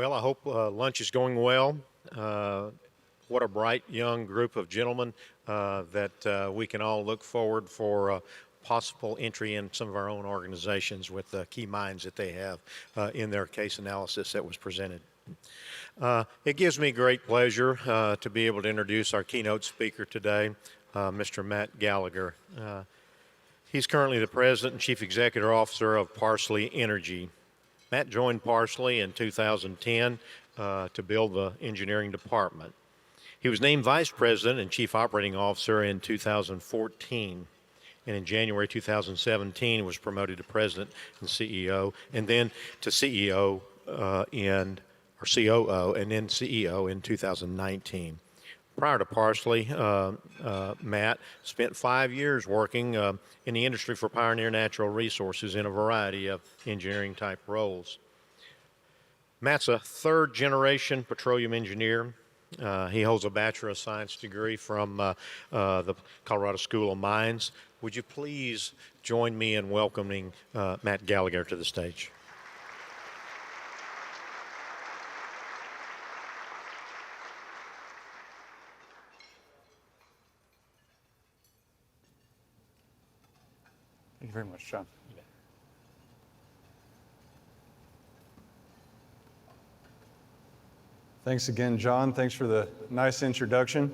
Well, I hope lunch is going well. What a bright young group of gentlemen that we can all look forward for possible entry in some of our own organizations with the key minds that they have in their case analysis that was presented. It gives me great pleasure to be able to introduce our keynote speaker today, Mr. Matt Gallagher. He's currently the President and Chief Executive Officer of Parsley Energy. Matt joined Parsley in 2010 to build the engineering department. He was named Vice President and Chief Operating Officer in 2014. And in January 2017 was promoted to President and CEO, and then to CEO or COO, and then CEO in 2019. Prior to Parsley, Matt spent 5 years working in the industry for Pioneer Natural Resources in a variety of engineering type roles. Matt's a third generation petroleum engineer. He holds a Bachelor of Science degree from the Colorado School of Mines. Would you please join me in welcoming Matt Gallagher to the stage? Thank you very much, John. Thanks again, John. Thanks for the nice introduction.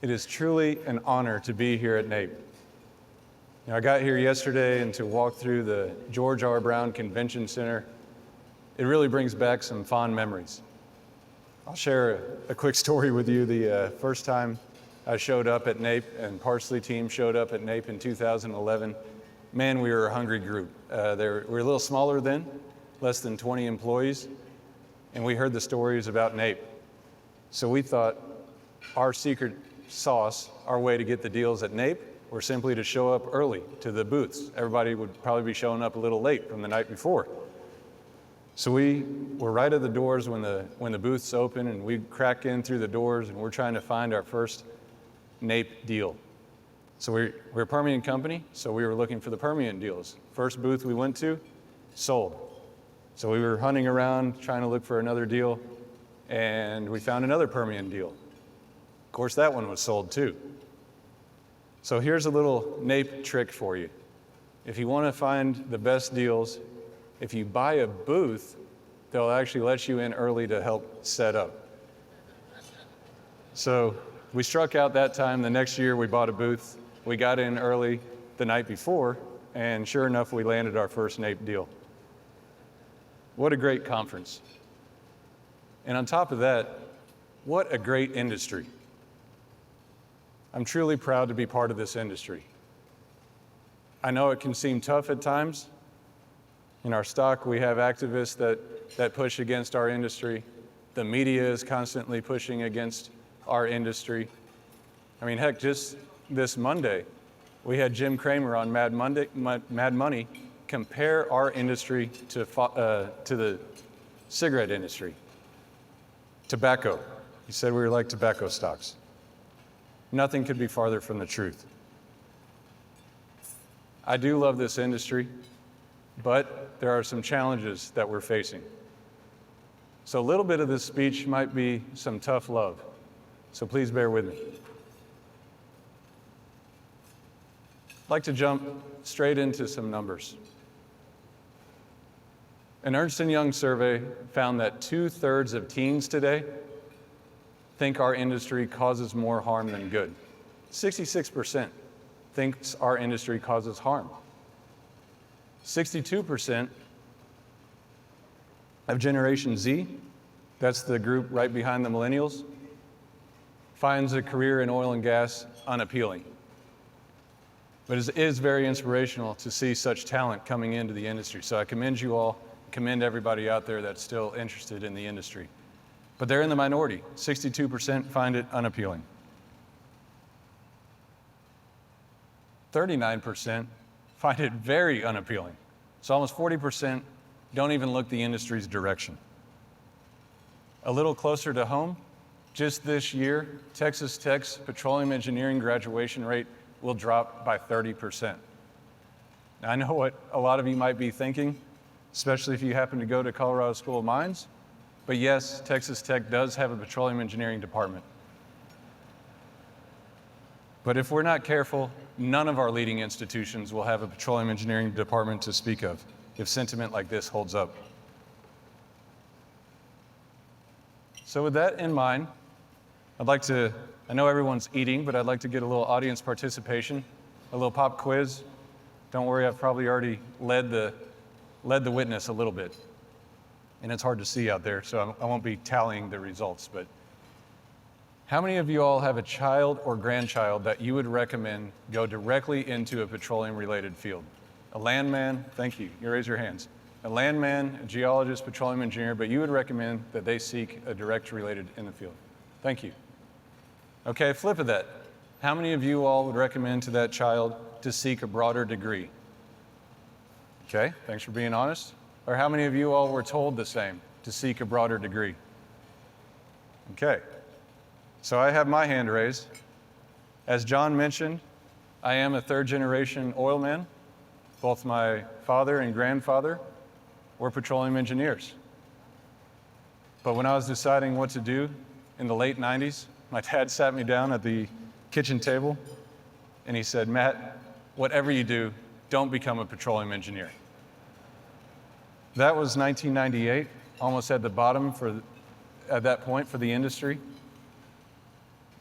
It is truly an honor to be here at NAPE. I got here yesterday and to walk through the George R. Brown Convention Center, it really brings back some fond memories. I'll share a quick story with you. The first time I showed up at NAPE and Parsley team showed up at NAPE in 2011. Man, we were a hungry group. We were a little smaller then, less than 20 employees, and we heard the stories about NAPE. So we thought our secret sauce, our way to get the deals at NAPE, were simply to show up early to the booths. Everybody would probably be showing up a little late from the night before. So we were right at the doors when the booths open, and we crack in through the doors, and we're trying to find our first NAPE deal. So we're a Permian company, so we were looking for the Permian deals. First booth we went to, sold. So we were hunting around trying to look for another deal, and we found another Permian deal. Of course, that one was sold too. So here's a little NAPE trick for you. If you want to find the best deals, if you buy a booth, they'll actually let you in early to help set up. So we struck out that time. The next year we bought a booth. We got in early the night before, and sure enough, we landed our first NAPE deal. What a great conference. And on top of that, what a great industry. I'm truly proud to be part of this industry. I know it can seem tough at times. In our stock, we have activists that push against our industry. The media is constantly pushing against our industry. I mean, heck, just this Monday, we had Jim Cramer on Mad Money compare our industry to the cigarette industry, tobacco. He said we were like tobacco stocks. Nothing could be farther from the truth. I do love this industry, but there are some challenges that we're facing. So a little bit of this speech might be some tough love. So please bear with me. I'd like to jump straight into some numbers. An Ernst & Young survey found that 2/3 of teens today think our industry causes more harm than good. 66% thinks our industry causes harm. 62% of Generation Z, that's the group right behind the millennials, finds a career in oil and gas unappealing. But it is very inspirational to see such talent coming into the industry. So I commend you all, commend everybody out there that's still interested in the industry. But they're in the minority. 62% find it unappealing. 39% find it very unappealing. So almost 40% don't even look the industry's direction. A little closer to home, just this year, Texas Tech's petroleum engineering graduation rate will drop by 30%. Now, I know what a lot of you might be thinking. especially if you happen to go to Colorado School of Mines. But yes, Texas Tech does have a petroleum engineering department. But if we're not careful, none of our leading institutions will have a petroleum engineering department to speak of if sentiment like this holds up. So with that in mind, I know everyone's eating, but I'd like to get a little audience participation, a little pop quiz. Don't worry, I've probably already led the witness a little bit. And it's hard to see out there, so I won't be tallying the results. But how many of you all have a child or grandchild that you would recommend go directly into a petroleum-related field? A landman, thank you, you raise your hands. A landman, a geologist, petroleum engineer, but you would recommend that they seek a direct related in the field. Thank you. Okay, flip of that. How many of you all would recommend to that child to seek a broader degree? Okay, thanks for being honest. Or how many of you all were told the same, to seek a broader degree? Okay, so I have my hand raised. As John mentioned, I am a third-generation oil man. Both my father and grandfather were petroleum engineers. But when I was deciding what to do in the late 90s, my dad sat me down at the kitchen table and he said, "Matt, whatever you do, don't become a petroleum engineer." That was 1998, almost at the bottom at that point for the industry.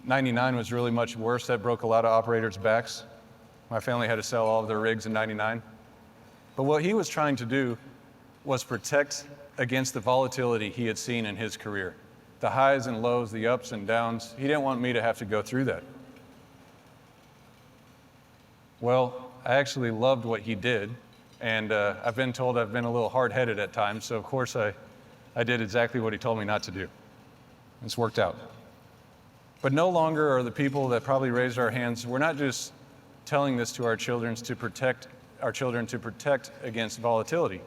99 was really much worse. That broke a lot of operators' backs. My family had to sell all of their rigs in 99. But what he was trying to do was protect against the volatility he had seen in his career. The highs and lows, the ups and downs. He didn't want me to have to go through that. Well, I actually loved what he did, and I've been told I've been a little hard-headed at times, so of course I did exactly what he told me not to do. It's worked out. But no longer are the people that probably raised our hands, we're not just telling this to our children to protect against volatility.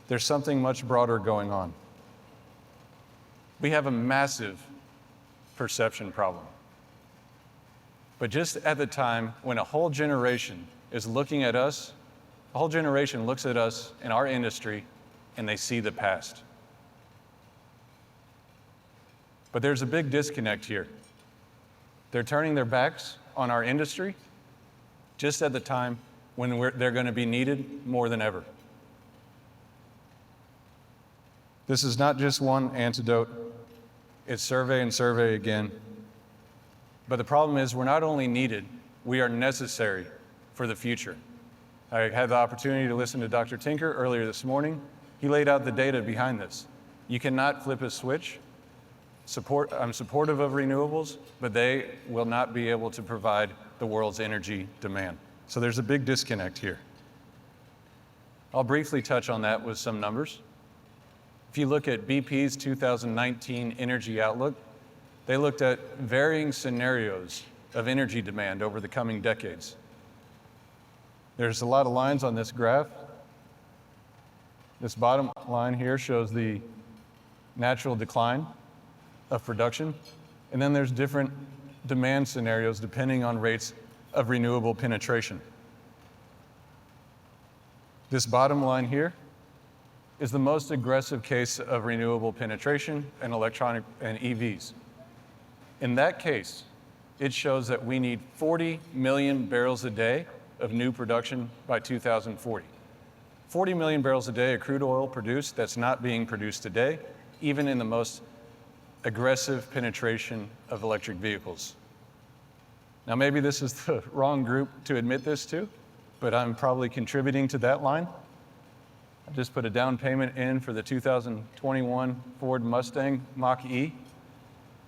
There's something much broader going on. We have a massive perception problem. But just at the time when a whole generation is looking at us, a whole generation looks at us in our industry and they see the past. But there's a big disconnect here. They're turning their backs on our industry just at the time when they're going to be needed more than ever. This is not just one antidote. It's survey and survey again. But the problem is we're not only needed, we are necessary for the future. I had the opportunity to listen to Dr. Tinker earlier this morning. He laid out the data behind this. You cannot flip a switch. I'm supportive of renewables, but they will not be able to provide the world's energy demand. So there's a big disconnect here. I'll briefly touch on that with some numbers. If you look at BP's 2019 energy outlook, they looked at varying scenarios of energy demand over the coming decades. There's a lot of lines on this graph. This bottom line here shows the natural decline of production, and then there's different demand scenarios depending on rates of renewable penetration. This bottom line here is the most aggressive case of renewable penetration and electronic and EVs. In that case, it shows that we need 40 million barrels a day of new production by 2040. 40 million barrels a day of crude oil produced that's not being produced today, even in the most aggressive penetration of electric vehicles. Now, maybe this is the wrong group to admit this to, but I'm probably contributing to that line. I just put a down payment in for the 2021 Ford Mustang Mach-E.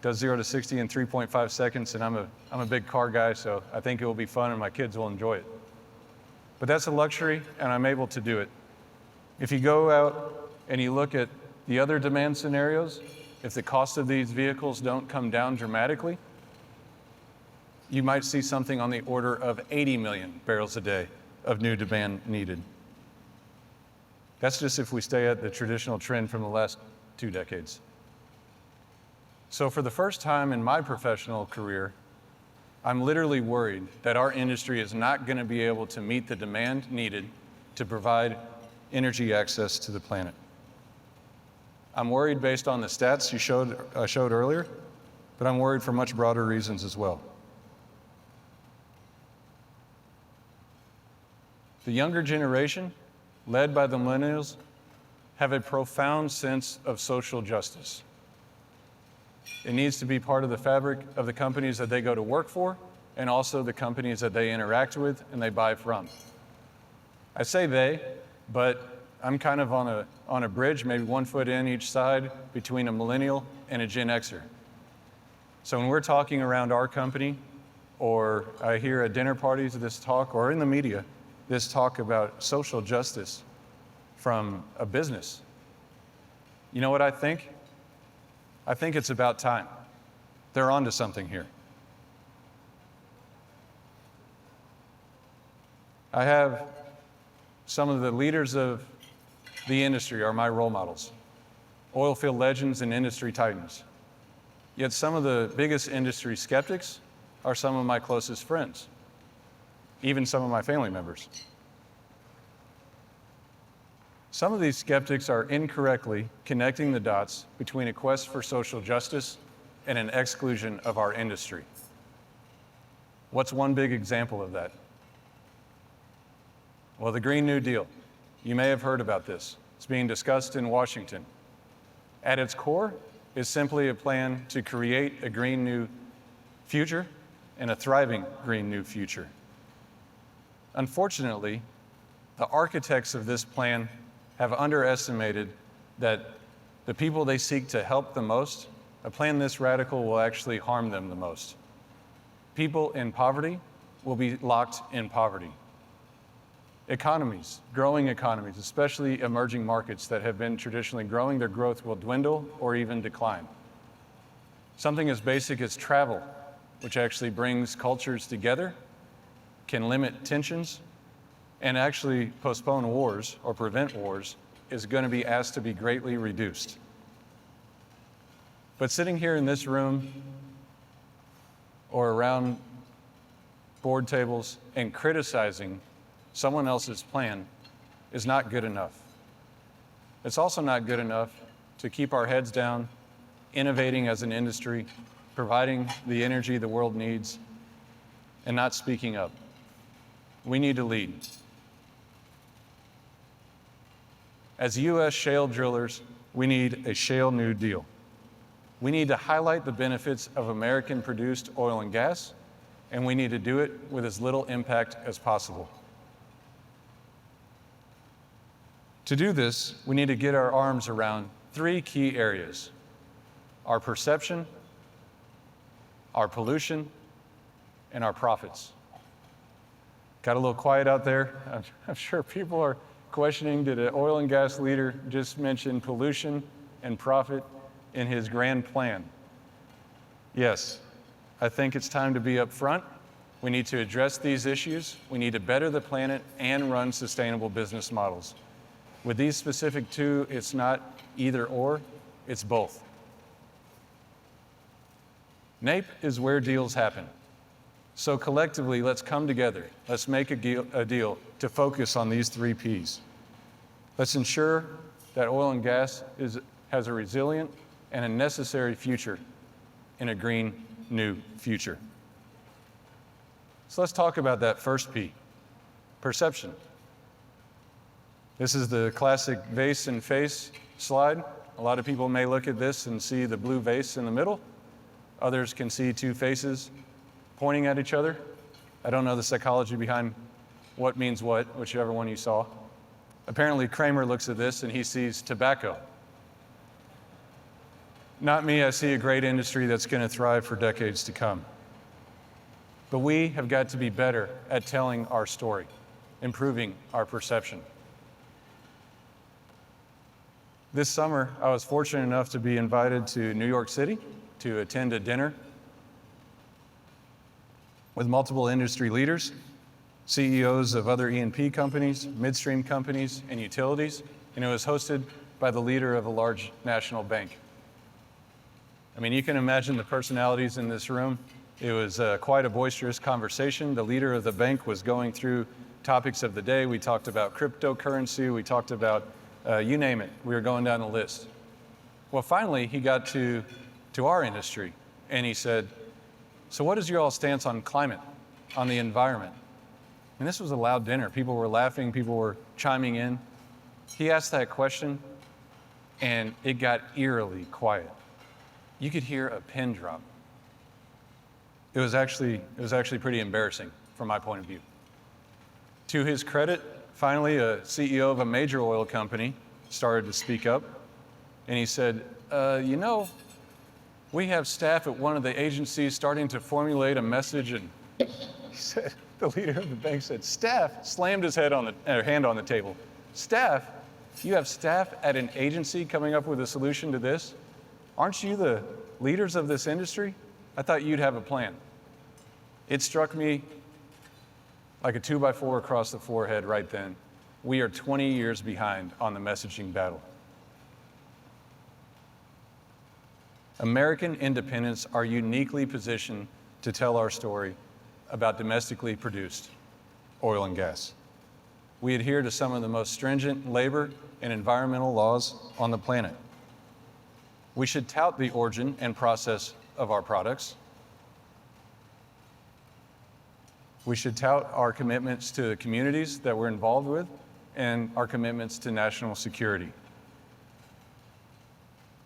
Does 0 to 60 in 3.5 seconds, and I'm a big car guy, so I think it will be fun and my kids will enjoy it. But that's a luxury, and I'm able to do it. If you go out and you look at the other demand scenarios, if the cost of these vehicles don't come down dramatically, you might see something on the order of 80 million barrels a day of new demand needed. That's just if we stay at the traditional trend from the last 2 decades. So for the first time in my professional career, I'm literally worried that our industry is not going to be able to meet the demand needed to provide energy access to the planet. I'm worried based on the stats I showed earlier, but I'm worried for much broader reasons as well. The younger generation, led by the millennials, have a profound sense of social justice. It needs to be part of the fabric of the companies that they go to work for and also the companies that they interact with and they buy from. I say they, but I'm kind of on a bridge, maybe 1 foot in each side, between a millennial and a Gen Xer. So when we're talking around our company, or I hear at dinner parties this talk, or in the media, this talk about social justice from a business, you know what I think? I think it's about time. They're onto something here. I have some of the leaders of the industry are my role models, oil field legends and industry titans. Yet some of the biggest industry skeptics are some of my closest friends, even some of my family members. Some of these skeptics are incorrectly connecting the dots between a quest for social justice and an exclusion of our industry. What's one big example of that? Well, the Green New Deal. You may have heard about this. It's being discussed in Washington. At its core is simply a plan to create a green new future and a thriving green new future. Unfortunately, the architects of this plan have underestimated that the people they seek to help the most, a plan this radical will actually harm them the most. People in poverty will be locked in poverty. Economies, growing economies, especially emerging markets that have been traditionally growing, their growth will dwindle or even decline. Something as basic as travel, which actually brings cultures together, can limit tensions, and actually postpone wars or prevent wars, is going to be asked to be greatly reduced. But sitting here in this room or around board tables and criticizing someone else's plan is not good enough. It's also not good enough to keep our heads down, innovating as an industry, providing the energy the world needs, and not speaking up. We need to lead. As U.S. shale drillers, we need a Shale New Deal. We need to highlight the benefits of American-produced oil and gas, and we need to do it with as little impact as possible. To do this, we need to get our arms around 3 key areas: our perception, our pollution, and our profits. Got a little quiet out there. I'm sure people are questioning, did an oil and gas leader just mention pollution and profit in his grand plan? Yes, I think it's time to be upfront. We need to address these issues. We need to better the planet and run sustainable business models. With these specific 2, it's not either or, it's both. NAPE is where deals happen. So collectively, let's come together. Let's make a deal to focus on these 3 Ps. Let's ensure that oil and gas has a resilient and a necessary future in a green new future. So let's talk about that first P, perception. This is the classic vase and face slide. A lot of people may look at this and see the blue vase in the middle. Others can see 2 faces pointing at each other. I don't know the psychology behind what means what, whichever one you saw. Apparently, Kramer looks at this and he sees tobacco. Not me, I see a great industry that's going to thrive for decades to come. But we have got to be better at telling our story, improving our perception. This summer, I was fortunate enough to be invited to New York City to attend a dinner with multiple industry leaders, CEOs of other E&P companies, midstream companies, and utilities, and it was hosted by the leader of a large national bank. I mean, you can imagine the personalities in this room. It was quite a boisterous conversation. The leader of the bank was going through topics of the day. We talked about cryptocurrency. We talked about you name it. We were going down the list. Well, finally, he got to our industry, and he said, so what is your all stance on climate, on the environment? And this was a loud dinner. People were laughing. People were chiming in. He asked that question, and it got eerily quiet. You could hear a pin drop. It was actually pretty embarrassing from my point of view. To his credit, finally, a CEO of a major oil company started to speak up, and he said, we have staff at one of the agencies starting to formulate a message, and he said, the leader of the bank said, staff, slammed his hand on the table. Staff? You have staff at an agency coming up with a solution to this? Aren't you the leaders of this industry? I thought you'd have a plan. It struck me like a 2x4 across the forehead right then. We are 20 years behind on the messaging battle. American independents are uniquely positioned to tell our story about domestically produced oil and gas. We adhere to some of the most stringent labor and environmental laws on the planet. We should tout the origin and process of our products. We should tout our commitments to the communities that we're involved with and our commitments to national security.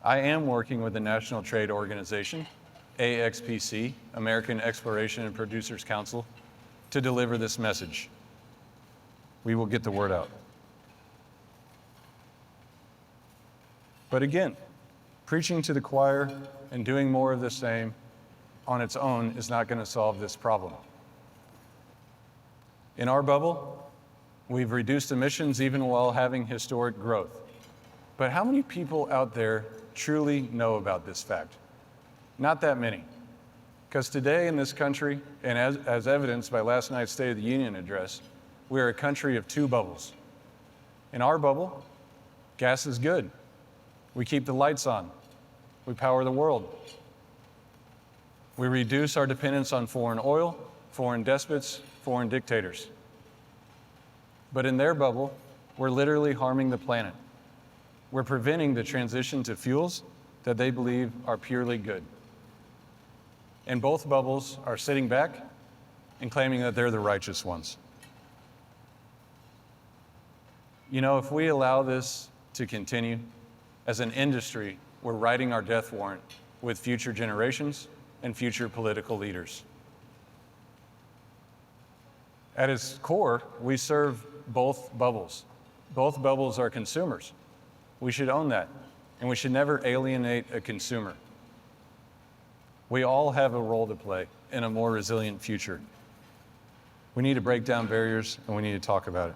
I am working with the National Trade Organization, AXPC, American Exploration and Producers Council, to deliver this message. We will get the word out. But again, preaching to the choir and doing more of the same on its own is not going to solve this problem. In our bubble, we've reduced emissions even while having historic growth. But how many people out there truly know about this fact? Not that many. Because today in this country, and as evidenced by last night's State of the Union address, we are a country of two bubbles. In our bubble, gas is good. We keep the lights on. We power the world. We reduce our dependence on foreign oil, foreign despots, foreign dictators. But in their bubble, we're literally harming the planet. We're preventing the transition to fuels that they believe are purely good. And both bubbles are sitting back and claiming that they're the righteous ones. You know, if we allow this to continue, as an industry, we're writing our death warrant with future generations and future political leaders. At its core, we serve both bubbles. Both bubbles are consumers. We should own that, and we should never alienate a consumer. We all have a role to play in a more resilient future. We need to break down barriers, and we need to talk about it.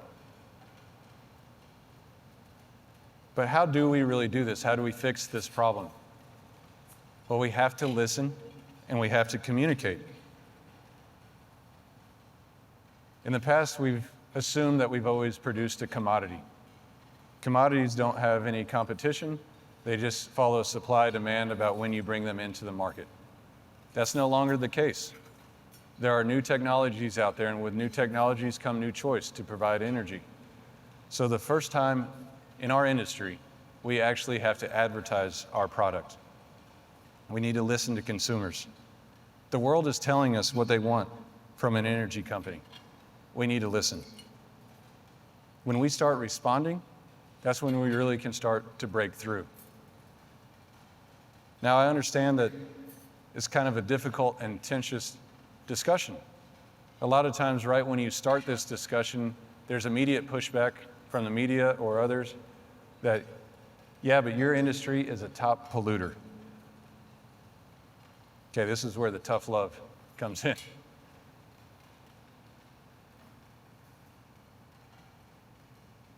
But how do we really do this? How do we fix this problem? Well, we have to listen, and we have to communicate. In the past, we've assumed that we've always produced a commodity. Commodities don't have any competition. They just follow supply demand about when you bring them into the market. That's no longer the case. There are new technologies out there, and with new technologies come new choice to provide energy. So the first time in our industry, we actually have to advertise our product. We need to listen to consumers. The world is telling us what they want from an energy company. We need to listen. When we start responding, that's when we really can start to break through. Now, I understand that it's kind of a difficult and tenuous discussion. A lot of times, right when you start this discussion, there's immediate pushback from the media or others that, yeah, but your industry is a top polluter. Okay, this is where the tough love comes in.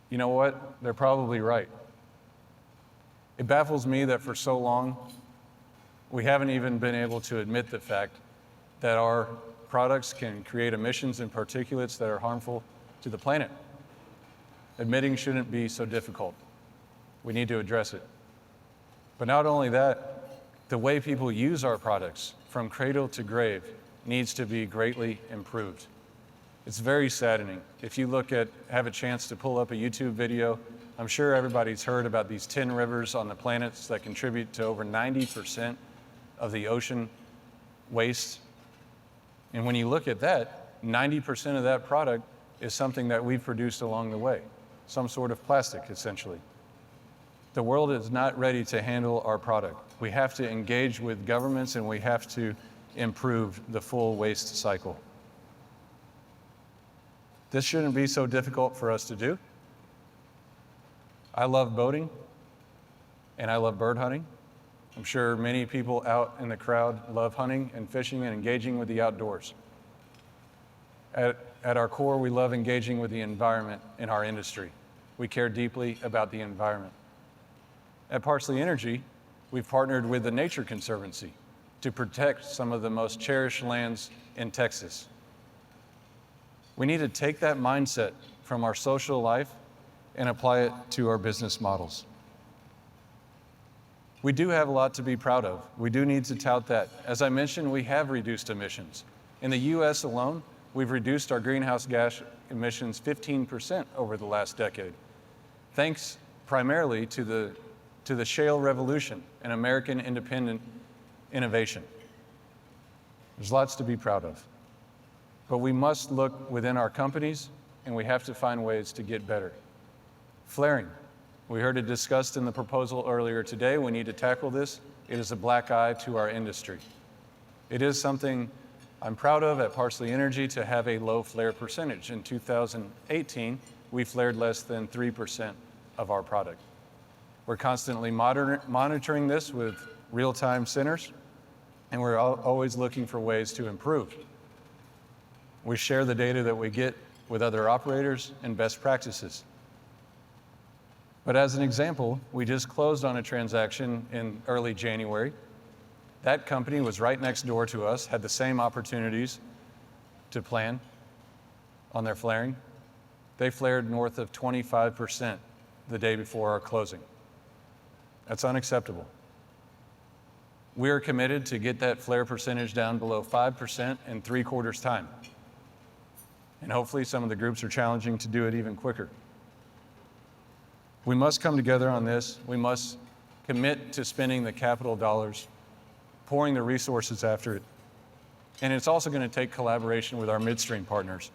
You know what? They're probably right. It baffles me that for so long, we haven't even been able to admit the fact that our products can create emissions and particulates that are harmful to the planet. Admitting shouldn't be so difficult. We need to address it. But not only that, the way people use our products from cradle to grave needs to be greatly improved. It's very saddening. If you have a chance to pull up a YouTube video, I'm sure everybody's heard about these 10 rivers on the planet that contribute to over 90% of the ocean waste. And when you look at that, 90% of that product is something that we've produced along the way, some sort of plastic, essentially. The world is not ready to handle our product. We have to engage with governments, and we have to improve the full waste cycle. This shouldn't be so difficult for us to do. I love boating, and I love bird hunting. I'm sure many people out in the crowd love hunting and fishing and engaging with the outdoors. At our core, we love engaging with the environment in our industry. We care deeply about the environment. At Parsley Energy, we've partnered with the Nature Conservancy to protect some of the most cherished lands in Texas. We need to take that mindset from our social life and apply it to our business models. We do have a lot to be proud of. We do need to tout that. As I mentioned, we have reduced emissions. In the US alone, we've reduced our greenhouse gas emissions 15% over the last decade, thanks primarily to the shale revolution and American independent innovation. There's lots to be proud of. But we must look within our companies, and we have to find ways to get better. Flaring. We heard it discussed in the proposal earlier today. We need to tackle this. It is a black eye to our industry. It is something I'm proud of at Parsley Energy to have a low flare percentage. In 2018, we flared less than 3% of our product. We're constantly monitoring this with real-time centers, and we're always looking for ways to improve. We share the data that we get with other operators and best practices. But as an example, we just closed on a transaction in early January. That company was right next door to us, had the same opportunities to plan on their flaring. They flared north of 25% the day before our closing. That's unacceptable. We are committed to get that flare percentage down below 5% in 3/4 time. And hopefully some of the groups are challenging to do it even quicker. We must come together on this. We must commit to spending the capital dollars, pouring the resources after it. And it's also going to take collaboration with our midstream partners,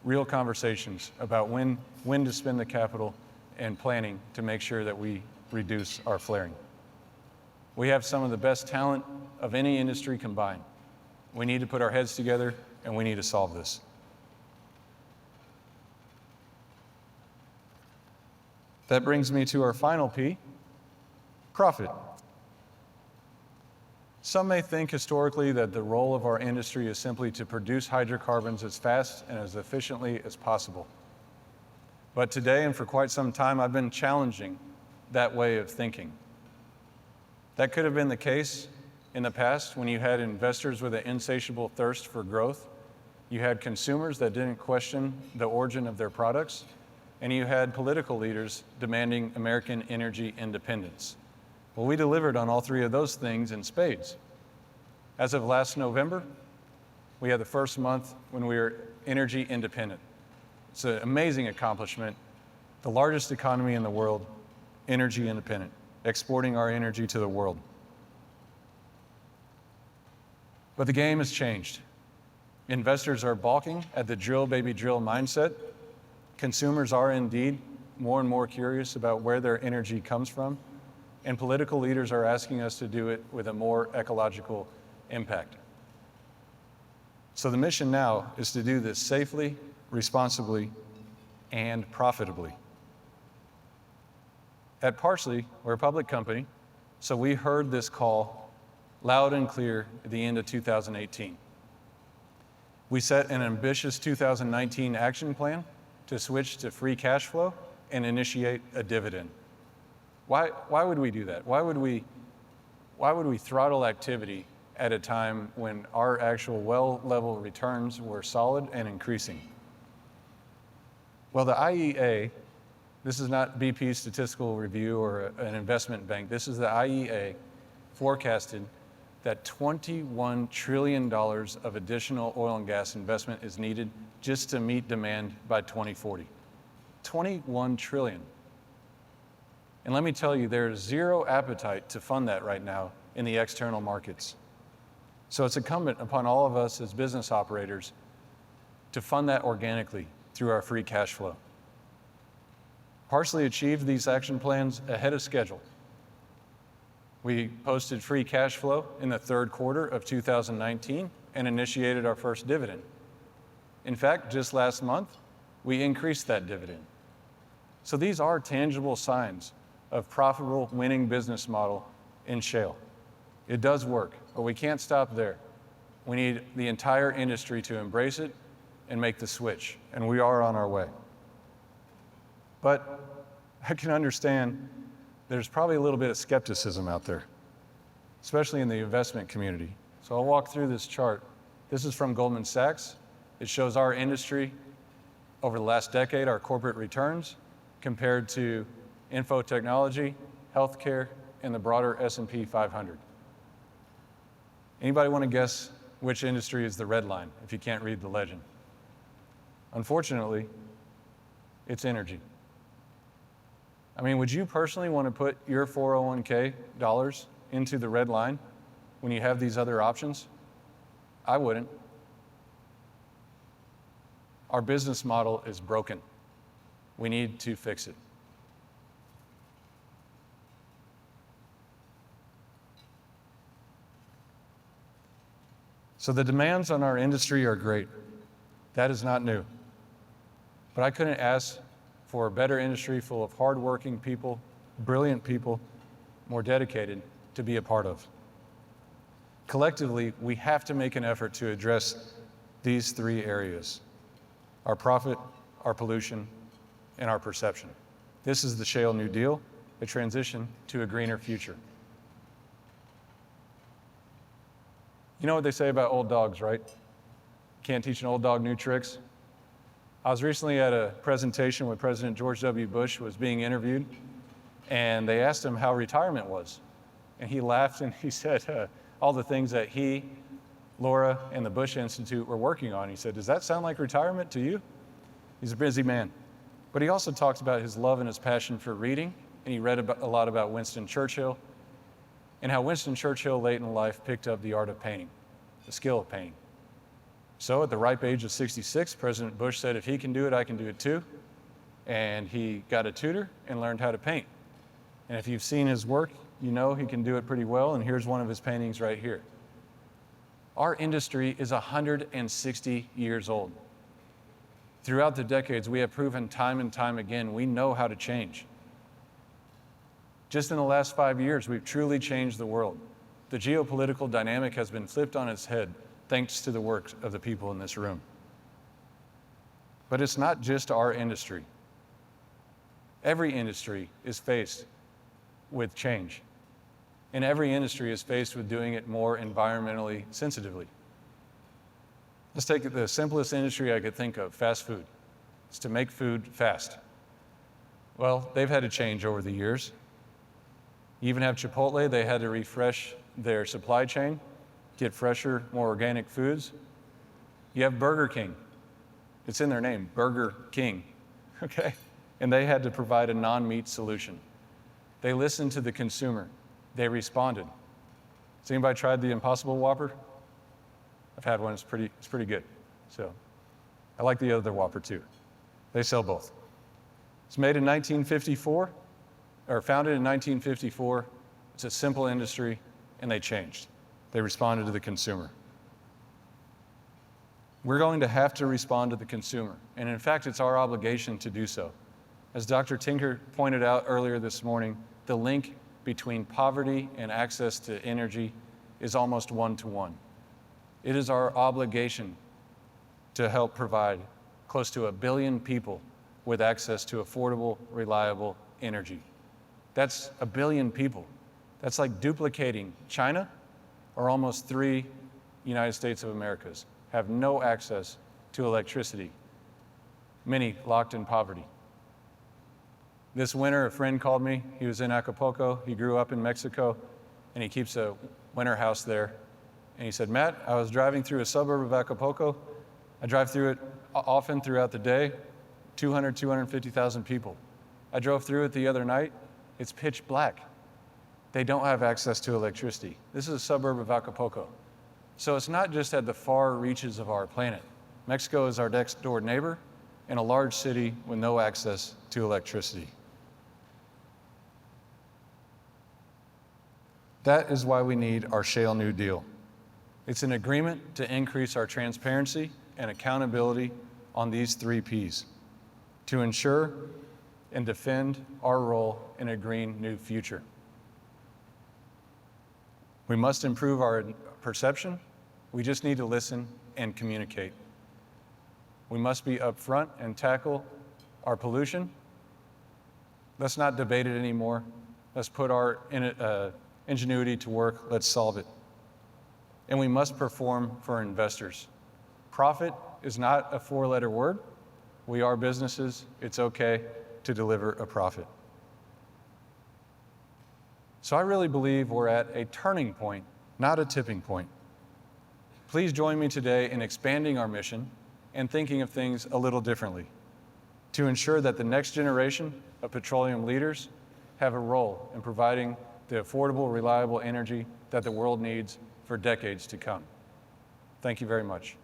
real conversations about when to spend the capital and planning to make sure that we reduce our flaring. We have some of the best talent of any industry combined. We need to put our heads together, and we need to solve this. That brings me to our final P, profit. Some may think historically that the role of our industry is simply to produce hydrocarbons as fast and as efficiently as possible. But today, and for quite some time, I've been challenging that way of thinking. That could have been the case in the past when you had investors with an insatiable thirst for growth. You had consumers that didn't question the origin of their products, and you had political leaders demanding American energy independence. Well, we delivered on all three of those things in spades. As of last November, we had the first month when we were energy independent. It's an amazing accomplishment. The largest economy in the world, energy independent, exporting our energy to the world. But the game has changed. Investors are balking at the drill, baby, drill mindset. Consumers are indeed more and more curious about where their energy comes from, and political leaders are asking us to do it with a more ecological impact. So the mission now is to do this safely, responsibly, and profitably. At Parsley, we're a public company, so we heard this call loud and clear at the end of 2018. We set an ambitious 2019 action plan to switch to free cash flow and initiate a dividend. Why would we do that? Why would we throttle activity at a time when our actual well level returns were solid and increasing? Well, the IEA, this is not BP's statistical review or an investment bank, this is the IEA forecasted that $21 trillion of additional oil and gas investment is needed just to meet demand by 2040. 21 trillion. And let me tell you, there's zero appetite to fund that right now in the external markets. So it's incumbent upon all of us as business operators to fund that organically through our free cash flow. Parsley achieved these action plans ahead of schedule. We posted free cash flow in the third quarter of 2019 and initiated our first dividend. In fact, just last month, we increased that dividend. So these are tangible signs of profitable winning business model in shale. It does work, but we can't stop there. We need the entire industry to embrace it and make the switch, and we are on our way. But I can understand there's probably a little bit of skepticism out there, especially in the investment community. So I'll walk through this chart. This is from Goldman Sachs. It shows our industry over the last decade, our corporate returns, compared to info technology, healthcare, and the broader S&P 500. Anybody want to guess which industry is the red line if you can't read the legend? Unfortunately, it's energy. I mean, would you personally want to put your 401k dollars into the red line when you have these other options? I wouldn't. Our business model is broken. We need to fix it. So the demands on our industry are great. That is not new. But I couldn't ask for a better industry full of hardworking people, brilliant people, more dedicated to be a part of. Collectively, we have to make an effort to address these three areas: our profit, our pollution, and our perception. This is the Shale New Deal, a transition to a greener future. You know what they say about old dogs, right? Can't teach an old dog new tricks. I was recently at a presentation when President George W. Bush was being interviewed, and they asked him how retirement was. And he laughed and he said all the things that he, Laura, and the Bush Institute were working on. He said, "Does that sound like retirement to you?" He's a busy man. But he also talks about his love and his passion for reading, and he read a lot about Winston Churchill, and how Winston Churchill late in life picked up the art of painting, the skill of painting. So at the ripe age of 66, President Bush said, if he can do it, I can do it too. And he got a tutor and learned how to paint. And if you've seen his work, you know he can do it pretty well, and here's one of his paintings right here. Our industry is 160 years old. Throughout the decades, we have proven time and time again, we know how to change. Just in the last 5 years, we've truly changed the world. The geopolitical dynamic has been flipped on its head thanks to the work of the people in this room. But it's not just our industry. Every industry is faced with change, and every industry is faced with doing it more environmentally sensitively. Let's take the simplest industry I could think of, fast food. It's to make food fast. Well, they've had to change over the years. You even have Chipotle, they had to refresh their supply chain, get fresher, more organic foods. You have Burger King. It's in their name, Burger King, okay? And they had to provide a non-meat solution. They listened to the consumer. They responded. Has anybody tried the Impossible Whopper? I've had one, it's pretty good. So I like the other Whopper too. They sell both. It's made in 1954, or founded in 1954. It's a simple industry, and they changed. They responded to the consumer. We're going to have to respond to the consumer, and in fact, it's our obligation to do so. As Dr. Tinker pointed out earlier this morning, the link between poverty and access to energy is almost one-to-one. It is our obligation to help provide close to 1 billion people with access to affordable, reliable energy. That's 1 billion people. That's like duplicating China, or almost 3 United States of Americas have no access to electricity, many locked in poverty. This winter, a friend called me. He was in Acapulco. He grew up in Mexico, and he keeps a winter house there. And he said, Matt, I was driving through a suburb of Acapulco. I drive through it often throughout the day, 250,000 people. I drove through it the other night. It's pitch black. They don't have access to electricity. This is a suburb of Acapulco. So it's not just at the far reaches of our planet. Mexico is our next door neighbor in a large city with no access to electricity. That is why we need our Shale New Deal. It's an agreement to increase our transparency and accountability on these 3 Ps to ensure and defend our role in a green new future. We must improve our perception. We just need to listen and communicate. We must be upfront and tackle our pollution. Let's not debate it anymore. Let's put our ingenuity to work. Let's solve it. And we must perform for investors. Profit is not a 4-letter word. We are businesses. It's okay to deliver a profit. So I really believe we're at a turning point, not a tipping point. Please join me today in expanding our mission and thinking of things a little differently to ensure that the next generation of petroleum leaders have a role in providing the affordable, reliable energy that the world needs for decades to come. Thank you very much.